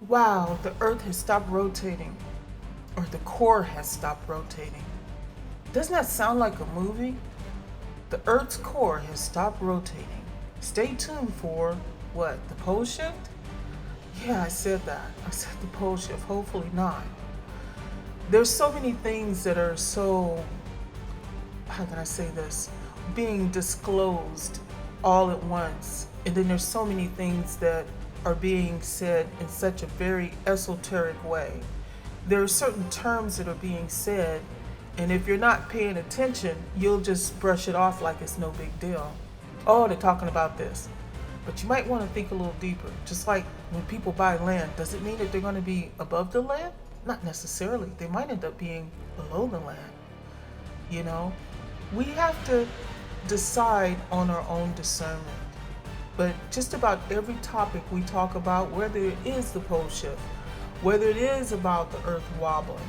Wow, the Earth has stopped rotating, or the core has stopped rotating. Doesn't that sound like a movie? The Earth's core has stopped rotating. Stay tuned for what? The pole shift? Yeah, I said that. I said the pole shift. Hopefully not. There's so many things that are so, how can I say this, being disclosed all at once. And then there's so many things that are being said in such a very esoteric way. There are certain terms that are being said, and if you're not paying attention, you'll just brush it off like it's no big deal. Oh, they're talking about this. But you might want to think a little deeper. Just like when people buy land, does it mean that they're going to be above the land? Not necessarily. They might end up being below the land. You know, we have to decide on our own discernment. But just about every topic we talk about, whether it is the pole shift, whether it is about the earth wobbling,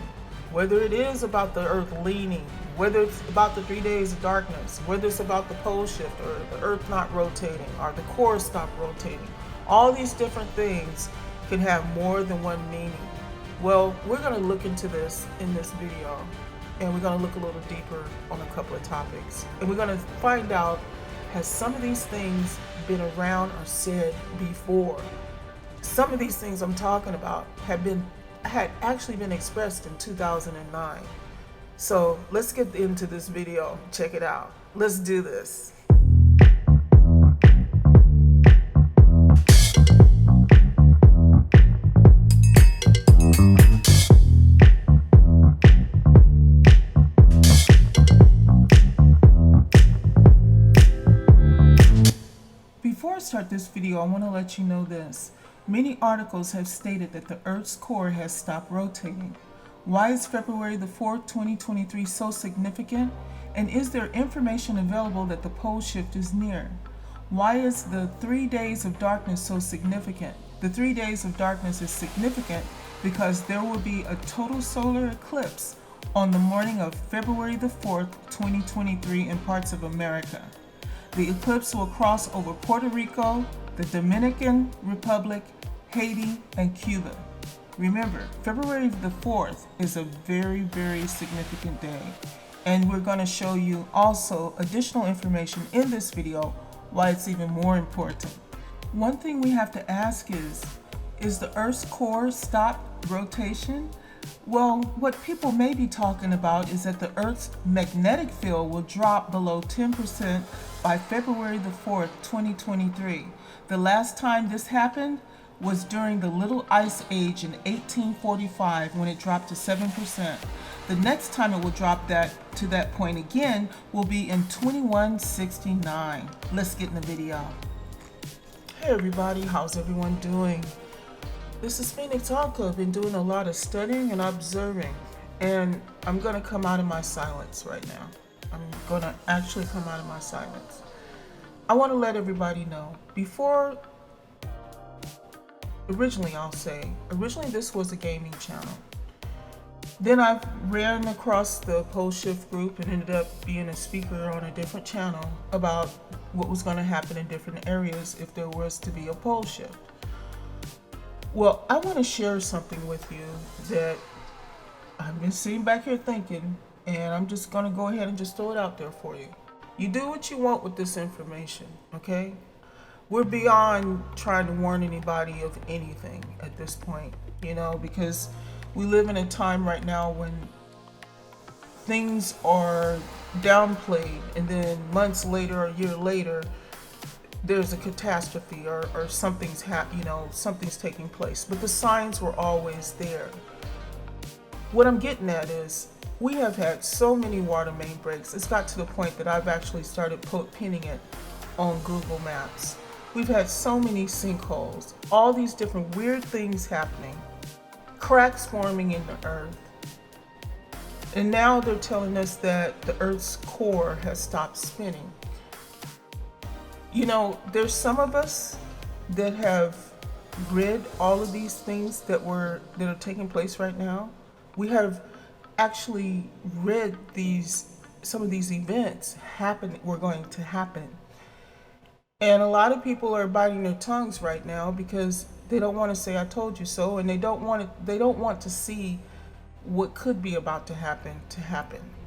whether it is about the earth leaning, whether it's about the 3 days of darkness, whether it's about the pole shift or the earth not rotating or the core stop rotating, all these different things can have more than one meaning. Well, we're going to look into this in this video, and we're going to look a little deeper on a couple of topics. And we're going to find out, has some of these things been around or said before? Some of these things I'm talking about had actually been expressed in 2009. So let's get into this video. Check it out. Let's do this. Before I start this video, I want to let you know this. Many articles have stated that the Earth's core has stopped rotating. Why is February the 4th, 2023 so significant? And is there information available that the pole shift is near? Why is the 3 days of darkness so significant? The 3 days of darkness is significant because there will be a total solar eclipse on the morning of February the 4th, 2023 in parts of America. The eclipse will cross over Puerto Rico, the Dominican Republic, Haiti, and Cuba. Remember, February the 4th is a very, very significant day. And we're going to show you also additional information in this video why it's even more important. One thing we have to ask is the Earth's core stop rotation? Well, what people may be talking about is that the Earth's magnetic field will drop below 10% by February the 4th, 2023. The last time this happened was during the Little Ice Age in 1845 when it dropped to 7%. The next time it will drop to that point again will be in 2169. Let's get in the video. Hey everybody, how's everyone doing? This is Phoenix Ankaa. I've been doing a lot of studying and observing, and I'm going to come out of my silence right now. I'm going to actually come out of my silence. I want to let everybody know, originally this was a gaming channel. Then I ran across the pole shift group and ended up being a speaker on a different channel about what was going to happen in different areas if there was to be a pole shift. Well, I want to share something with you that I've been sitting back here thinking, and I'm just going to go ahead and just throw it out there for you. You do what you want with this information, okay? We're beyond trying to warn anybody of anything at this point, because we live in a time right now when things are downplayed, and then months later or a year later, there's a catastrophe or something's something's taking place. But the signs were always there. What I'm getting at is we have had so many water main breaks. It's got to the point that I've actually started pinning it on Google Maps. We've had so many sinkholes, all these different weird things happening, cracks forming in the earth. And now they're telling us that the Earth's core has stopped spinning. There's some of us that have read all of these things that are taking place right now. We have actually read some of these events were going to happen. And a lot of people are biting their tongues right now because They don't want to say I told you so, and they don't want to see what could be about to happen.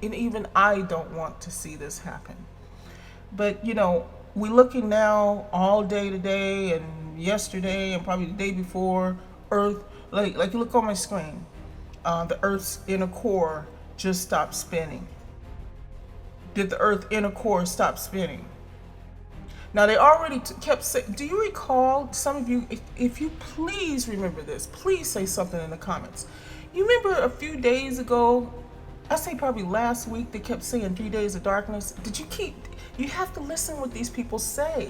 And even I don't want to see this happen. But we're looking now all day today and yesterday and probably the day before. Earth, like you look on my screen, the Earth's inner core just stopped spinning. Did the Earth inner core stop spinning? Now they already kept saying. Do you recall? Some of you, if you please remember this, please say something in the comments. You remember a few days ago? I say probably last week, they kept saying 3 days of darkness. You have to listen what these people say.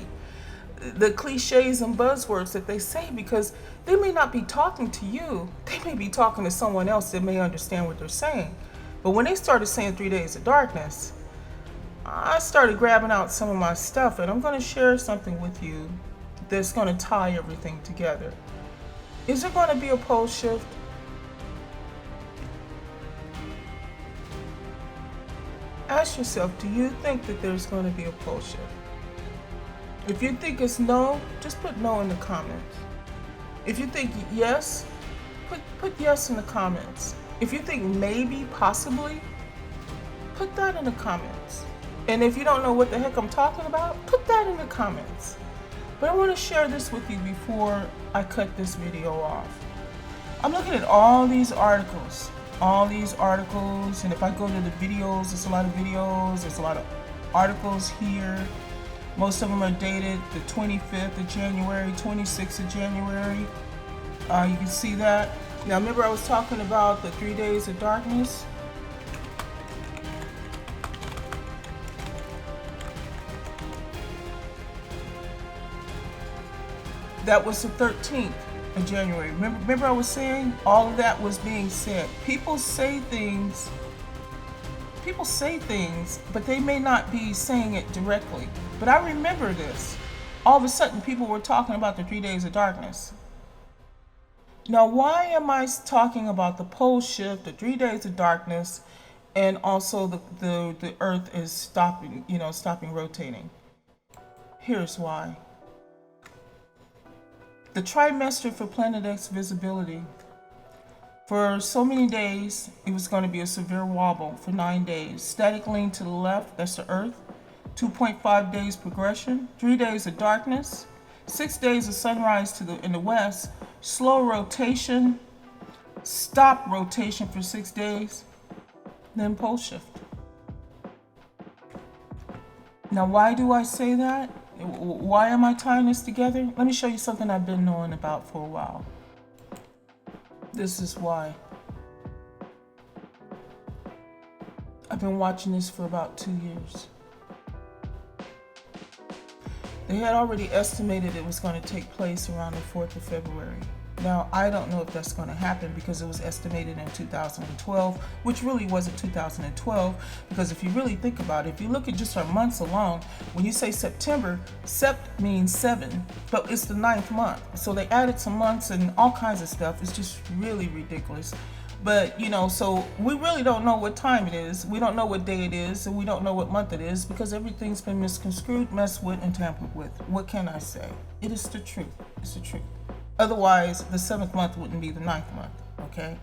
The cliches and buzzwords that they say, because they may not be talking to you. They may be talking to someone else that may understand what they're saying. But when they started saying 3 days of darkness, I started grabbing out some of my stuff, and I'm going to share something with you that's going to tie everything together. Is there going to be a pole shift? Ask yourself, do you think that there's going to be a pole shift? If you think it's no, just put no in the comments. If you think yes, put yes in the comments. If you think maybe, possibly, put that in the comments. And if you don't know what the heck I'm talking about, put that in the comments. But I want to share this with you before I cut this video off. I'm looking at all these articles, and if I go to the videos, there's a lot of videos, there's a lot of articles here. Most of them are dated the 25th of January, 26th of January. You can see that. Now remember I was talking about the 3 days of darkness? That was the 13th of January. Remember I was saying all of that was being said. People say things, but they may not be saying it directly. But I remember this. All of a sudden, people were talking about the 3 days of darkness. Now, why am I talking about the pole shift, the 3 days of darkness, and also the Earth is stopping rotating? Here's why. The trimester for Planet X visibility. For so many days, it was going to be a severe wobble for 9 days. Static lean to the left, that's the Earth. 2.5 days progression, 3 days of darkness, 6 days of sunrise in the west, slow rotation, stop rotation for 6 days, then pole shift. Now, why do I say that? Why am I tying this together? Let me show you something I've been knowing about for a while. This is why. I've been watching this for about 2 years. They had already estimated it was going to take place around the 4th of February. Now, I don't know if that's going to happen because it was estimated in 2012, which really wasn't 2012, because if you really think about it, if you look at just our months alone, when you say September, sept means 7, but it's the 9th month. So they added some months and all kinds of stuff. It's just really ridiculous. But, so we really don't know what time it is. We don't know what day it is, and we don't know what month it is, because everything's been misconstrued, messed with, and tampered with. What can I say? It is the truth. It's the truth. Otherwise, the 7th month wouldn't be the 9th month, okay?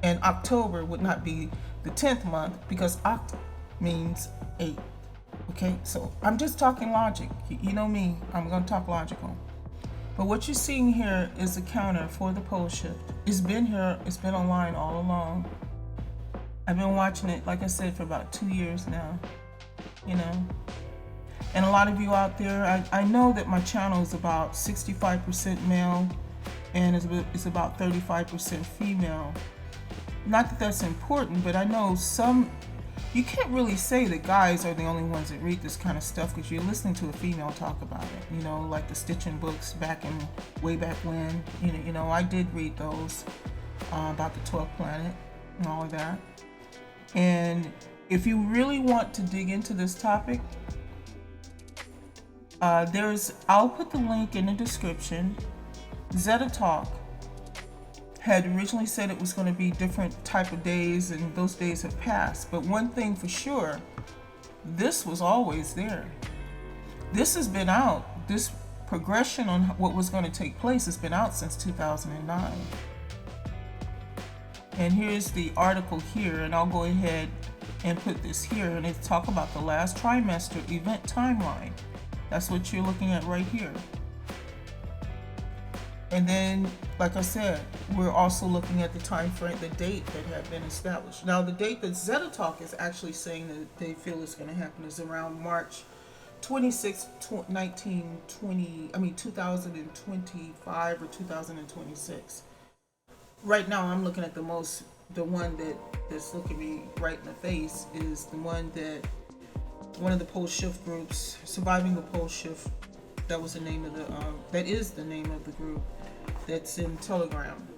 And October would not be the 10th month, because oct means 8, okay? So I'm just talking logic. You know me, I'm going to talk logical. But what you're seeing here is the counter for the pole shift. It's been here, it's been online all along. I've been watching it, like I said, for about 2 years now, And a lot of you out there, I know that my channel is about 65% male and it's about 35% female. Not that that's important, but I know you can't really say that guys are the only ones that read this kind of stuff, because you're listening to a female talk about it, like the stitching books way back when, I did read those about the 12th planet and all of that. And if you really want to dig into this topic, I'll put the link in the description. Zeta Talk had originally said it was going to be different type of days, and those days have passed. But one thing for sure, this was always there. This has been out. This progression on what was going to take place has been out since 2009. And here's the article here, and I'll go ahead and put this here, and it's talk about the last trimester event timeline. That's what you're looking at right here. And then, like I said, we're also looking at the time frame, the date that had been established. Now, the date that Zeta Talk is actually saying that they feel is going to happen is around March 26, 2025 or 2026. Right now, I'm looking at the one that's looking me right in the face is the one of the poleshift groups, Surviving the Poleshift. That was the name of that is the name of the group that's in Telegram.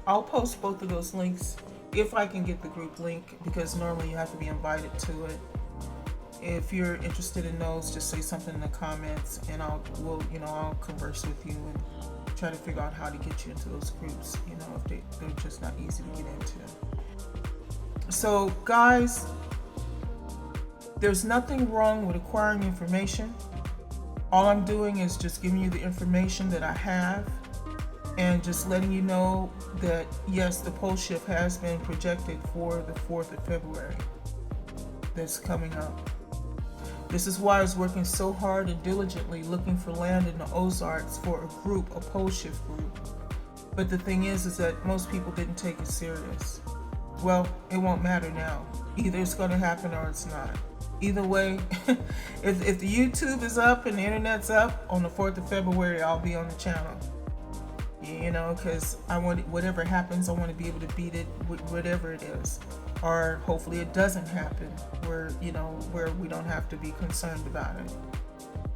I'll post both of those links if I can get the group link, because normally you have to be invited to it. If you're interested in those, just say something in the comments, and I'll converse with you and try to figure out how to get you into those groups. If they're just not easy to get into. So, guys, there's nothing wrong with acquiring information. All I'm doing is just giving you the information that I have, and just letting you know that yes, the pole shift has been projected for the 4th of February. That's coming up. This is why I was working so hard and diligently looking for land in the Ozarks for a pole shift group. But the thing is that most people didn't take it serious. Well, it won't matter now. Either it's going to happen or it's not. Either way, if the YouTube is up and the internet's up on the 4th of February, I'll be on the channel. Because I want, whatever happens, I want to be able to beat it, whatever it is. Or hopefully it doesn't happen where we don't have to be concerned about it.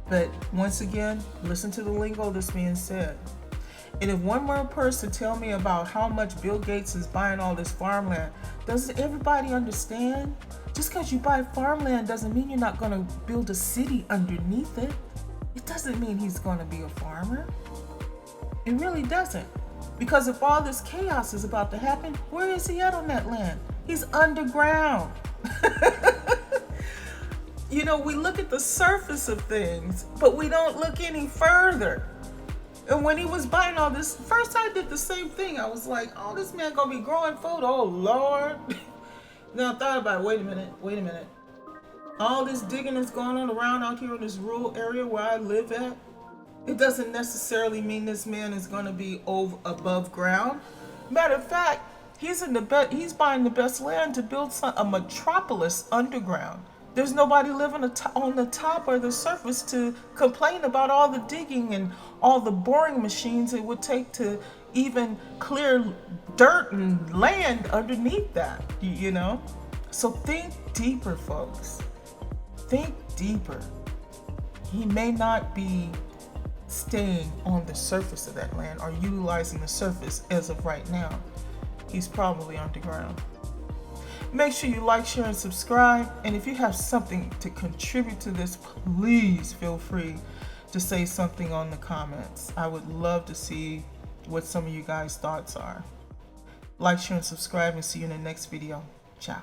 But once again, listen to the lingo that's being said. And if one more person tell me about how much Bill Gates is buying all this farmland, doesn't everybody understand? Just because you buy farmland doesn't mean you're not going to build a city underneath it. It doesn't mean he's going to be a farmer. It really doesn't. Because if all this chaos is about to happen, where is he at on that land? He's underground. We look at the surface of things, but we don't look any further. And when he was buying all this, first I did the same thing. I was like, oh, this man gonna be growing food. Oh, Lord. Then I thought about it. Wait a minute. All this digging that's going on around out here in this rural area where I live at, it doesn't necessarily mean this man is gonna be above ground. Matter of fact, he's buying the best land to build a metropolis underground. There's nobody living on the top or the surface to complain about all the digging and all the boring machines it would take to even clear dirt and land underneath that, So think deeper, folks. Think deeper. He may not be staying on the surface of that land or utilizing the surface as of right now. He's probably underground. Make sure you like, share, and subscribe. And if you have something to contribute to this, please feel free to say something on the comments. I would love to see what some of you guys' thoughts are. Like, share, and subscribe, and see you in the next video. Ciao.